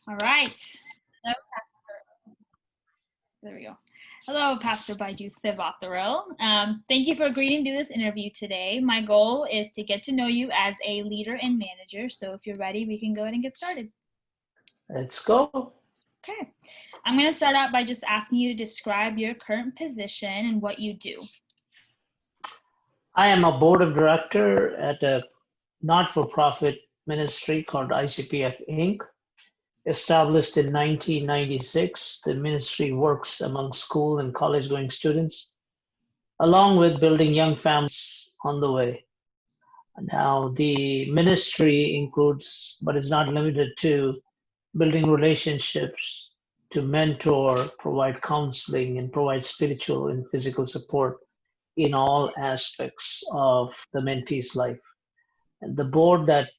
All right. Hello, there we go. Hello, Pastor Baiju Thevatheril. Thank you for agreeing to do this interview today. My goal is to get to know you as a leader and manager. So if you're ready, we can go ahead and get started. Let's go. Okay. I'm going to start out by just asking you to describe your current position and what you do. I am a board of director at a not-for-profit ministry called ICPF Inc. Established in 1996, the ministry works among school and college-going students, along with building young families on the way. Now, the ministry includes, but is not limited to, building relationships, to mentor, provide counseling, and provide spiritual and physical support in all aspects of the mentee's life. And the board that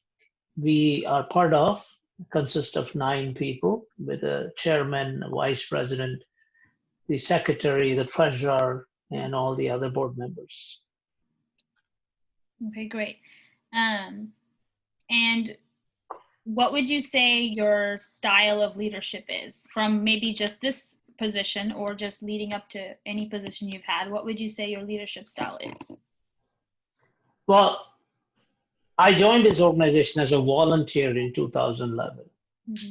we are part of consists of 9 people, with a chairman, a vice president, the secretary, the treasurer, and all the other board members. Okay, great. And what would you say your style of leadership is, from maybe just this position or just leading up to any position you've had? What would you say your leadership style is? Well, I joined this organization as a volunteer in 2011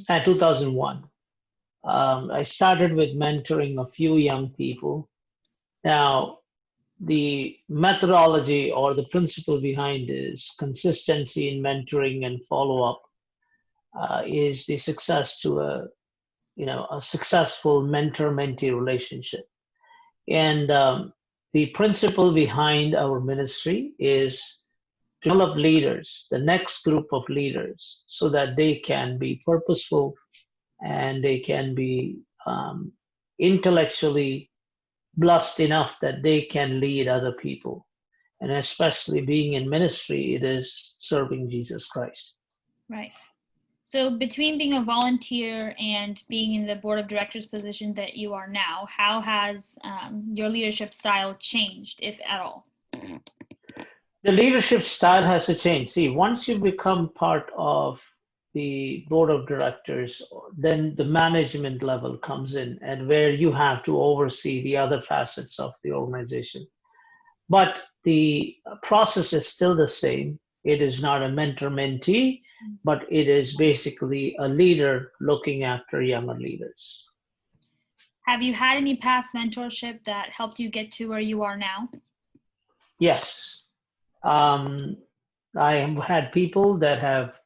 and 2001. I started with mentoring a few young people. Now, the methodology or the principle behind is consistency in mentoring and follow-up is the success to a successful mentor-mentee relationship. And the principle behind our ministry is to develop leaders, the next group of leaders, so that they can be purposeful and they can be intellectually blessed enough that they can lead other people. And especially being in ministry, it is serving Jesus Christ. Right. So between being a volunteer and being in the board of directors position that you are now, how has your leadership style changed, if at all? The leadership style has to change. See, once you become part of the board of directors, then the management level comes in, and where you have to oversee the other facets of the organization. But the process is still the same. It is not a mentor-mentee, but it is basically a leader looking after younger leaders. Have you had any past mentorship that helped you get to where you are now? Yes. I have had people that have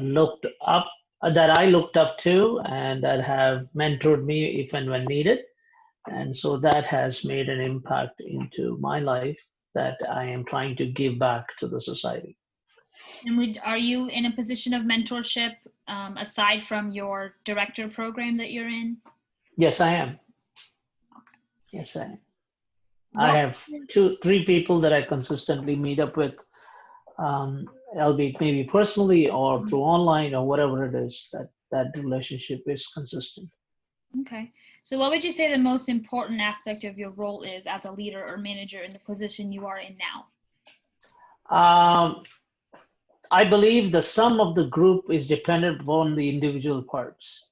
looked up, that I looked up to, and that have mentored me if and when needed. And so that has made an impact into my life that I am trying to give back to the society. And are you in a position of mentorship aside from your director program that you're in? Yes, I am. Okay. Yes, I am. I have 3 people that I consistently meet up with, albeit maybe personally or through online or whatever it is, that relationship is consistent. Okay. So what would you say the most important aspect of your role is as a leader or manager in the position you are in now? I believe the sum of the group is dependent upon the individual parts.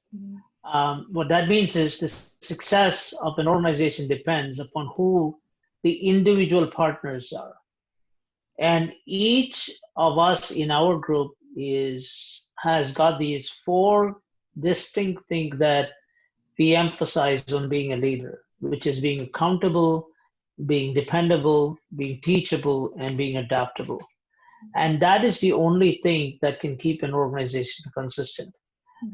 What that means is the success of an organization depends upon who the individual partners are. And each of us in our group has got these 4 distinct things that we emphasize on being a leader, which is being accountable, being dependable, being teachable, and being adaptable. And that is the only thing that can keep an organization consistent.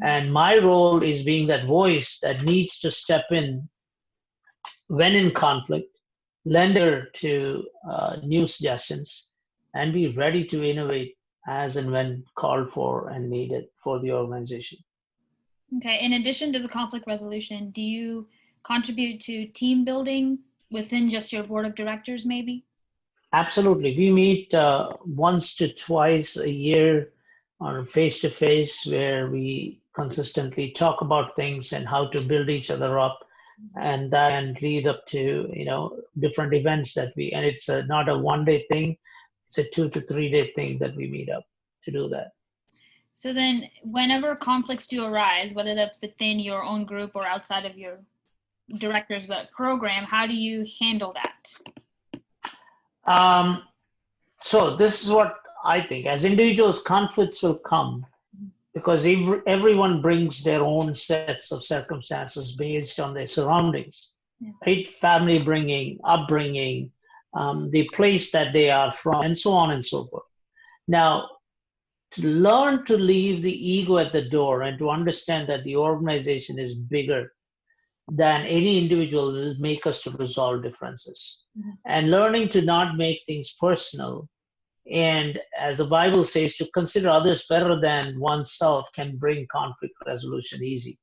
And my role is being that voice that needs to step in when in conflict, lend ear to new suggestions, and be ready to innovate as and when called for and needed for the organization. Okay. In addition to the conflict resolution, do you contribute to team building within just your board of directors, maybe? Absolutely. We meet once to twice a year or face-to-face, where we consistently talk about things and how to build each other up, and that can lead up to different events that and it's not a one-day thing, it's a 2 to 3 day thing that we meet up to do that. So then whenever conflicts do arise, whether that's within your own group or outside of your director's program, how do you handle that? So this is what I think. As individuals, conflicts will come because everyone brings their own sets of circumstances based on their surroundings, right? Family upbringing, the place that they are from, and so on and so forth. Now, to learn to leave the ego at the door and to understand that the organization is bigger than any individual will make us to resolve differences. And learning to not make things personal, and as the Bible says, to consider others better than oneself can bring conflict resolution easy.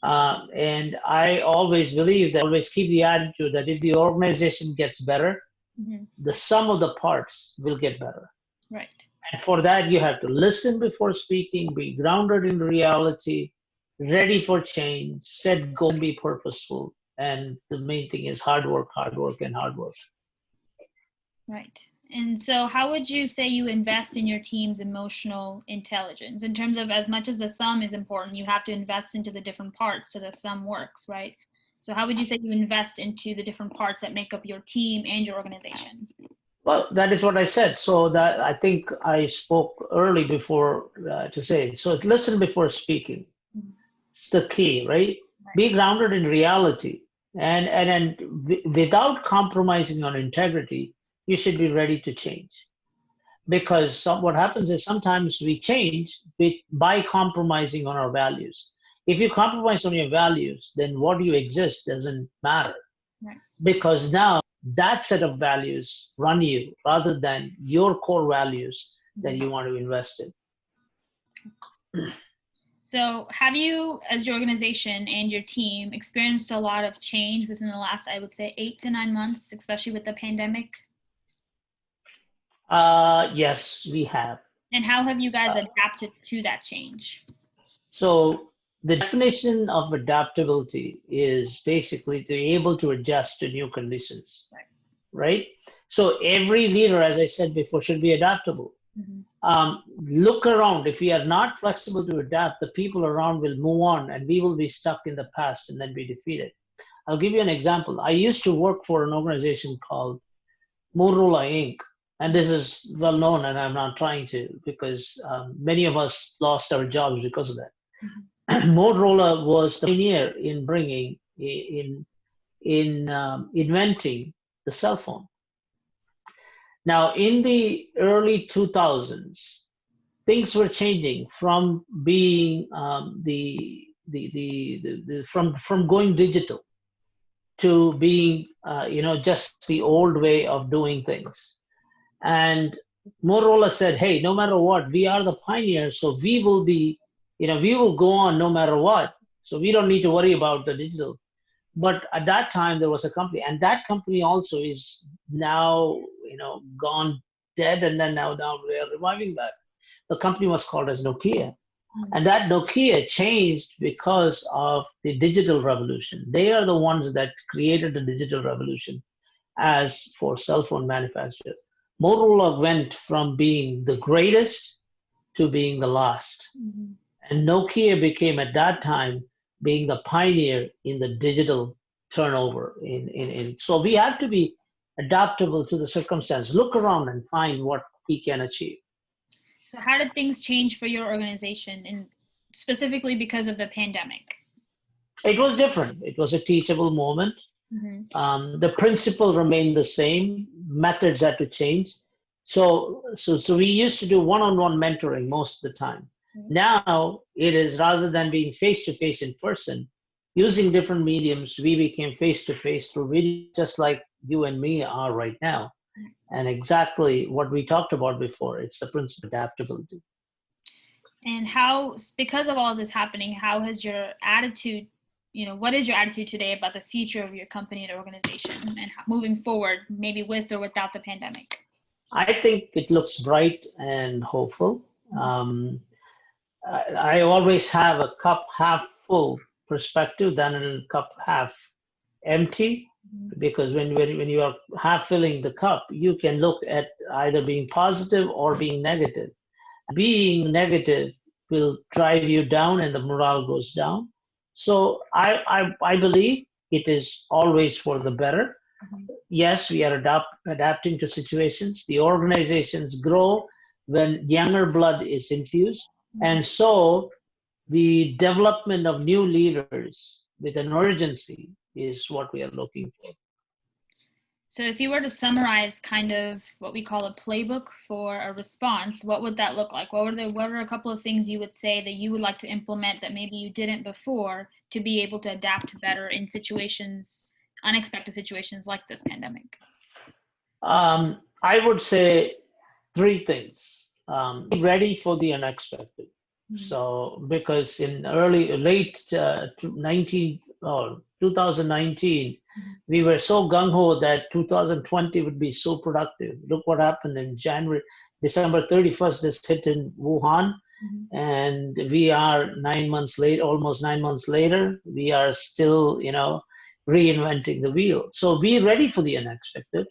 And I always believe that, always keep the attitude that if the organization gets better, the sum of the parts will get better. Right. And for that, you have to listen before speaking, be grounded in reality, ready for change, set goals, and be purposeful. And the main thing is hard work, and hard work. Right. And so how would you say you invest in your team's emotional intelligence in terms of, as much as the sum is important, you have to invest into the different parts so the sum works, right? So how would you say you invest into the different parts that make up your team and your organization? Well, that is what I said. So that I think I spoke early before to say. So listen before speaking. It's the key, right? Be grounded in reality, and without compromising on integrity, you should be ready to change. Because what happens is sometimes we change by compromising on our values. If you compromise on your values, then what you exist doesn't matter. Right. Because now that set of values run you rather than your core values that you want to invest in. So have you, as your organization and your team, experienced a lot of change within the last, I would say, 8 to 9 months, especially with the pandemic? Yes, we have. And how have you guys adapted to that change? So the definition of adaptability is basically to be able to adjust to new conditions, right? So every leader, as I said before, should be adaptable. Look around. If we are not flexible to adapt, the people around will move on and we will be stuck in the past and then be defeated. I'll give you an example. I used to work for an organization called Motorola Inc. And this is well known, and I'm not trying to, because many of us lost our jobs because of that. Motorola was the pioneer in bringing, in inventing the cell phone. Now, in the early 2000s, things were changing from being from going digital to being just the old way of doing things. And Motorola said, hey, no matter what, we are the pioneers, so we will be, we will go on no matter what. So we don't need to worry about the digital. But at that time, there was a company, and that company also is now, gone dead, and then now we are reviving that. The company was called as Nokia. And that Nokia changed because of the digital revolution. They are the ones that created the digital revolution as for cell phone manufacturer. Motorola went from being the greatest to being the last. And Nokia became at that time being the pioneer in the digital turnover. So we have to be adaptable to the circumstance. Look around and find what we can achieve. So how did things change for your organization, and specifically because of the pandemic? It was different. It was a teachable moment. The principle remained the same. Methods had to change. So we used to do one-on-one mentoring most of the time. Now it is, rather than being face-to-face in person, using different mediums, we became face-to-face through video, just like you and me are right now. And exactly what we talked about before, it's the principle of adaptability. And how, because of all this happening, how has your attitude, what is your attitude today about the future of your company and organization, and moving forward, maybe with or without the pandemic? I think it looks bright and hopeful. I always have a cup half full perspective than a cup half empty, because when you are half filling the cup, you can look at either being positive or being negative. Being negative will drive you down and the morale goes down. So I believe it is always for the better. Yes, we are adapting to situations. The organizations grow when younger blood is infused. And so the development of new leaders with an urgency is what we are looking for. So if you were to summarize kind of what we call a playbook for a response, what would that look like? What are a couple of things you would say that you would like to implement that maybe you didn't before to be able to adapt better in situations, unexpected situations like this pandemic? I would say three things. Be ready for the unexpected. So because in late 2019, we were so gung-ho that 2020 would be so productive. Look what happened in December 31st, this hit in Wuhan. And we are 9 months late, almost 9 months later, we are still, reinventing the wheel. So be ready for the unexpected.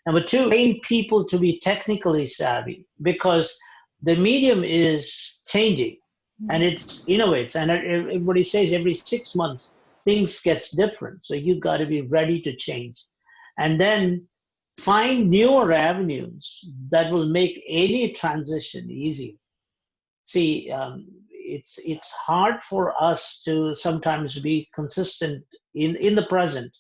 Number two, train people to be technically savvy because the medium is changing and it innovates. And everybody says every 6 months, things gets different. So you've got to be ready to change. And then find newer avenues that will make any transition easier. See, it's hard for us to sometimes be consistent in the present,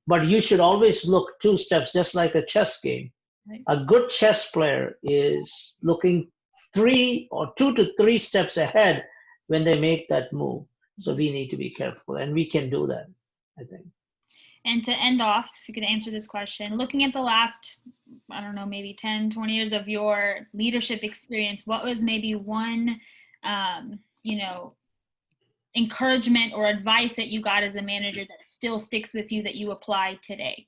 but you should always look 2 steps, just like a chess game. Right. A good chess player is looking 2 to 3 steps ahead when they make that move. So we need to be careful, and we can do that, I think. And to end off, if you could answer this question, looking at the last, I don't know, maybe 10, 20 years of your leadership experience, what was maybe one, encouragement or advice that you got as a manager that still sticks with you that you apply today?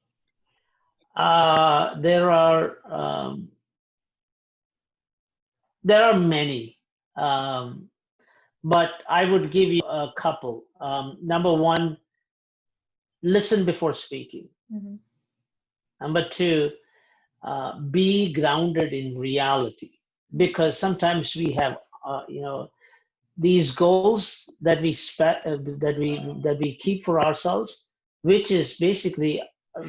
There are many, but I would give you a couple. Number one, listen before speaking. Number two, be grounded in reality, because sometimes we have, these goals that we keep for ourselves, which is basically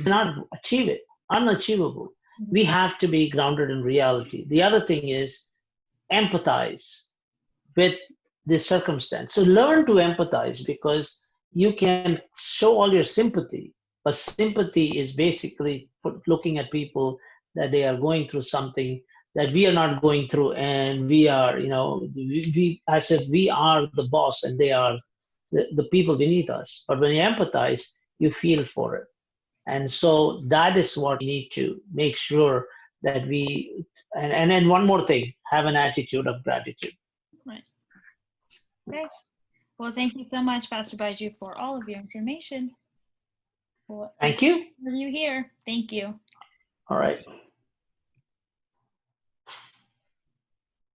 not unachievable. We have to be grounded in reality. The other thing is empathize with the circumstance. So learn to empathize, because you can show all your sympathy, but sympathy is basically looking at people that they are going through something that we are not going through, and we are, we as if we are the boss and they are the people beneath us. But when you empathize, you feel for it. And so that is what we need to make sure that we, and then one more thing, have an attitude of gratitude. Right. Okay. Well, thank you so much, Pastor Baiju, for all of your information. Thank you. For you here. Thank you. All right.